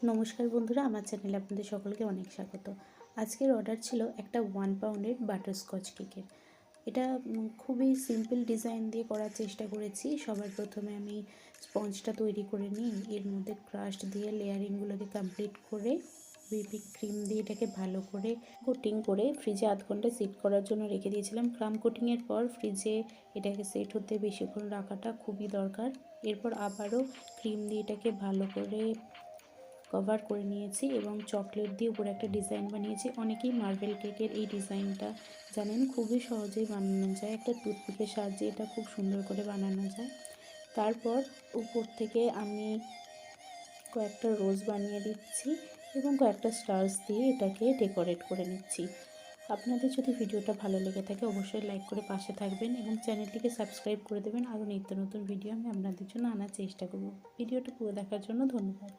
নমস্কার বন্ধুরা, আমার চ্যানেলে আপনাদের সকলকে অনেক স্বাগত। আজকের অর্ডার ছিল একটা 1 পাউন্ডের বাটারস্কচ কেকের। এটা খুবই সিম্পল ডিজাইন দিয়ে করার চেষ্টা করেছি। সবার প্রথমে আমি স্পঞ্জটা তৈরি করে নিই, এর মধ্যে ক্রাস্ট দিয়ে লেয়ারিংগুলোকে কমপ্লিট করে হুইপিং ক্রিম দিয়ে এটাকে ভালো করে কোটিং করে ফ্রিজে আধ ঘন্টা সেট করার জন্য রেখে দিয়েছিলাম। ক্রাম কোটিংয়ের পর ফ্রিজে এটাকে সেট হতে বেশিক্ষণ রাখাটা খুবই দরকার। এরপর আবারও ক্রিম দিয়ে এটাকে ভালো করে কভার করে নিয়েছি এবং চকলেট দিয়ে উপরে একটা ডিজাইন বানিয়েছি। অনেকেই মার্বেল কেকের এই ডিজাইনটা জানেন, খুবই সহজেই বানানো যায়। একটা টুথপিকের সাহায্যে এটা খুব সুন্দর করে বানানো যায়। তারপর উপর থেকে আমি কয়েকটা রোজ বানিয়ে দিচ্ছি এবং কয়েকটা স্টার্স দিয়ে এটাকে ডেকোরেট করে নিচ্ছি। আপনাদের যদি ভিডিওটা ভালো লেগে থাকে অবশ্যই লাইক করে পাশে থাকবেন এবং চ্যানেলটিকে সাবস্ক্রাইব করে দেবেন। আরও নিত্য নতুন ভিডিও আমি আপনাদের জন্য আনার চেষ্টা করব। ভিডিওটা পুরো দেখার জন্য ধন্যবাদ।